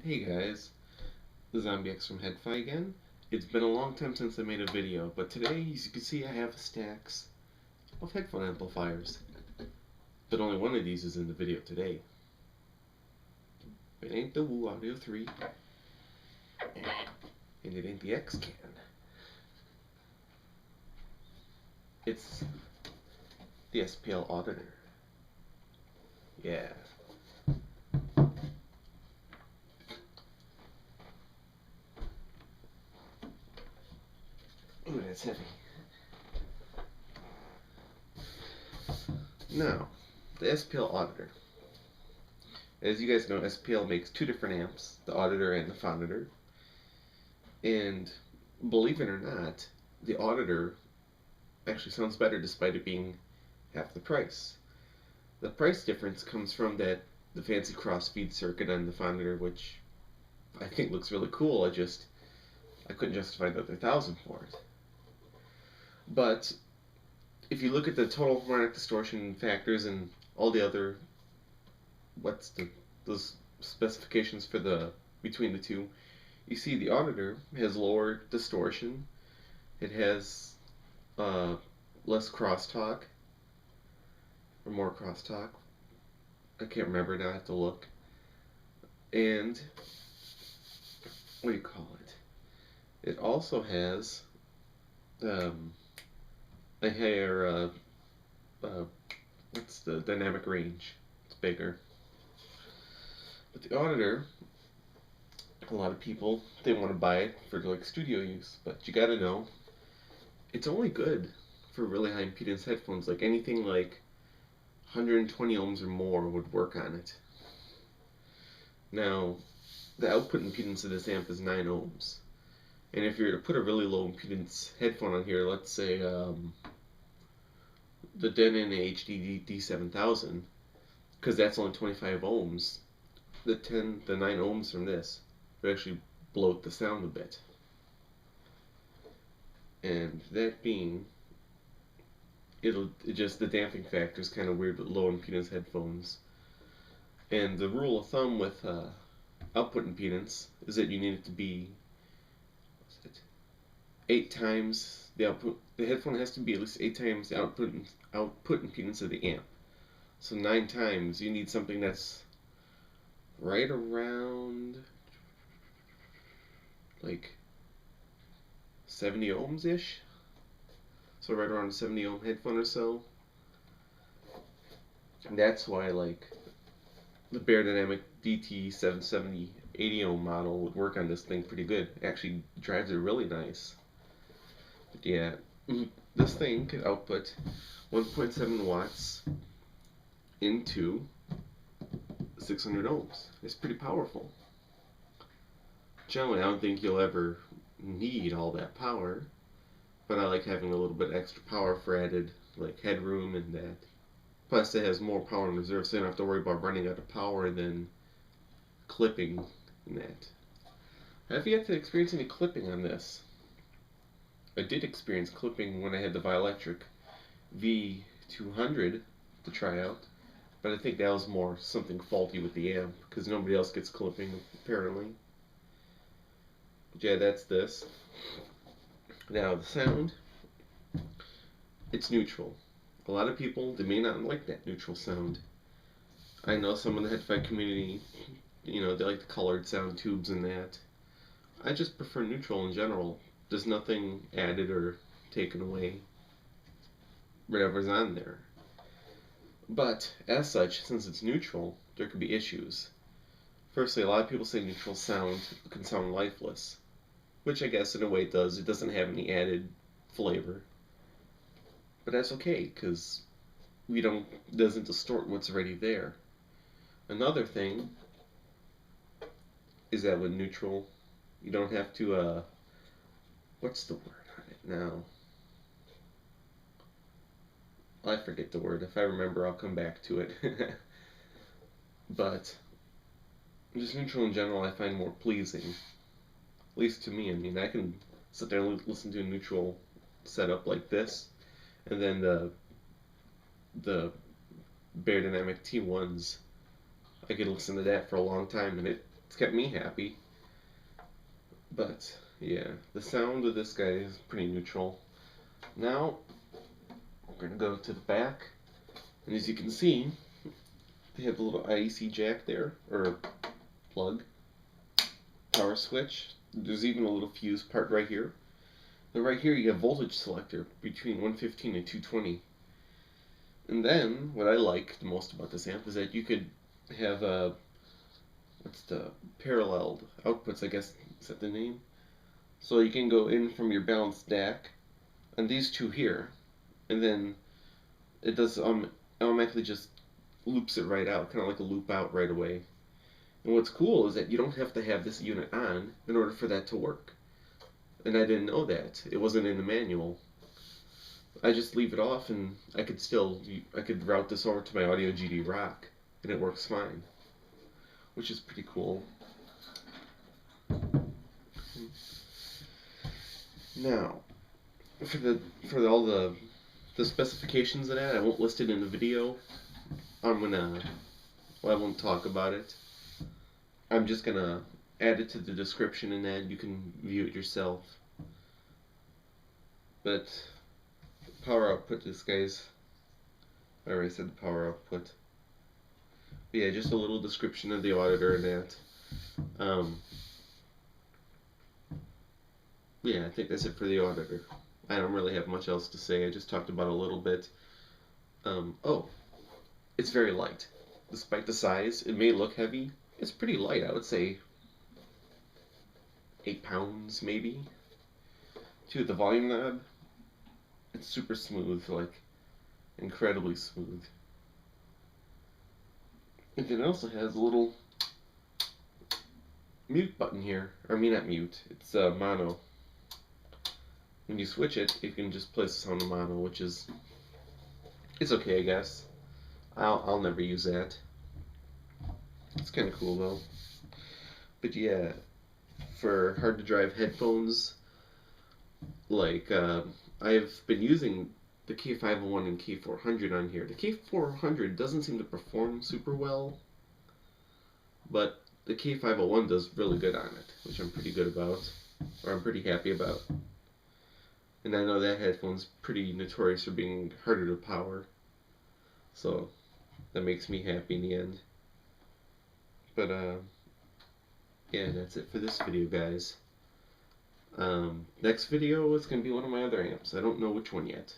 Hey guys, the Zombie X from Headphone again. It's been a long time since I made a video, but today, as you can see, I have stacks of headphone amplifiers. But only one of these is in the video today. It ain't the Woo Audio 3, and it ain't the X-Can. It's the SPL Auditor. Yeah. Ooh, that's heavy. Now, the SPL Auditor. As you guys know, SPL makes two different amps, the Auditor and the Phonitor. And believe it or not, the Auditor actually sounds better despite it being half the price. The price difference comes from the fancy crossfeed circuit on the Phonitor, which I think looks really cool. I couldn't justify another $1,000 for it. But if you look at the total harmonic distortion factors and all the other those specifications for the between the two, you see the Auditor has lower distortion. It has less crosstalk or more crosstalk. I can't remember now. I have to look. And what do you call it? It also has a higher what's the dynamic range? It's bigger. But the Auditor, a lot of people they want to buy it for like studio use, but you gotta know it's only good for really high impedance headphones. Like anything like 120 ohms or more would work on it. Now, the output impedance of this amp is 9 ohms. And if you were to put a really low impedance headphone on here, let's say the Denon HD D7000, because that's only 25 ohms, the 9 ohms from this would actually bloat the sound a bit. And that being, the damping factor is kind of weird with low impedance headphones. And the rule of thumb with output impedance is that you need it to be 8 times the output. The headphone has to be at least 8 times the output impedance of the amp. So 9 times you need something that's right around like 70 ohms ish. So right around a 70 ohm headphone or so. And that's why like the beyerdynamic DT770 80 ohm model would work on this thing pretty good. It actually drives it really nice. But yeah, this thing can output 1.7 watts into 600 ohms. It's pretty powerful. Generally, I don't think you'll ever need all that power, but I like having a little bit extra power for added like headroom and that. Plus, it has more power in reserve, so you don't have to worry about running out of power and then clipping and that. Have you yet to experience any clipping on this? I did experience clipping when I had the Bioelectric V200 to try out, but I think that was more something faulty with the amp, because nobody else gets clipping, apparently. But yeah, that's this. Now, the sound, it's neutral. A lot of people, they may not like that neutral sound. I know some in the headphone community, they like the colored sound tubes and that. I just prefer neutral in general. There's nothing added or taken away. Whatever's on there. But, as such, since it's neutral, there could be issues. Firstly, a lot of people say neutral sound can sound lifeless, which I guess in a way it does. It doesn't have any added flavor. But that's okay, because it doesn't distort what's already there. Another thing is that with neutral, you don't have to, what's the word on it now? I forget the word. If I remember, I'll come back to it. But just neutral in general I find more pleasing. At least to me. I mean, I can sit there and listen to a neutral setup like this, and then the beyerdynamic T1s, I could listen to that for a long time, and it It's kept me happy. But yeah, the sound of this guy is pretty neutral. Now we're gonna go to the back, and as you can see, they have the little IEC jack there, or plug, power switch. There's even a little fuse part right here. And right here you have voltage selector between 115 and 220. And then what I like the most about this amp is that you could have what's the paralleled outputs, I guess, is that the name? So you can go in from your balanced DAC and these two here, and then it does automatically just loops it right out, kind of like a loop out right away. And what's cool is that you don't have to have this unit on in order for that to work. And I didn't know that. It wasn't in the manual. I just leave it off and I could route this over to my Audio GD Rock and it works fine. Which is pretty cool. Now, for all the specifications of that, I won't list it in the video. I won't talk about it. I'm just gonna add it to the description, and then you can view it yourself. But power output, this guy's, I already said the power output. But yeah, just a little description of the auditor and that. Yeah, I think that's it for the auditor. I don't really have much else to say. I just talked about it a little bit. Oh, it's very light. Despite the size, it may look heavy. It's pretty light, I would say 8 pounds maybe. Too, the volume knob, it's super smooth, like incredibly smooth. And then it also has a little mute button here. Or I mean, not mute, it's mono. When you switch it, you can just place the sound on mono, which is, it's okay, I guess. I'll never use that. It's kind of cool though. But yeah, for hard to drive headphones, like I've been using the K501 and K400 on here. The K400 doesn't seem to perform super well, but the K501 does really good on it, which I'm pretty good about, or I'm pretty happy about. And I know that headphone's pretty notorious for being harder to power, so that makes me happy in the end. But yeah, that's it for this video, guys. Next video is going to be one of my other amps. I don't know which one yet.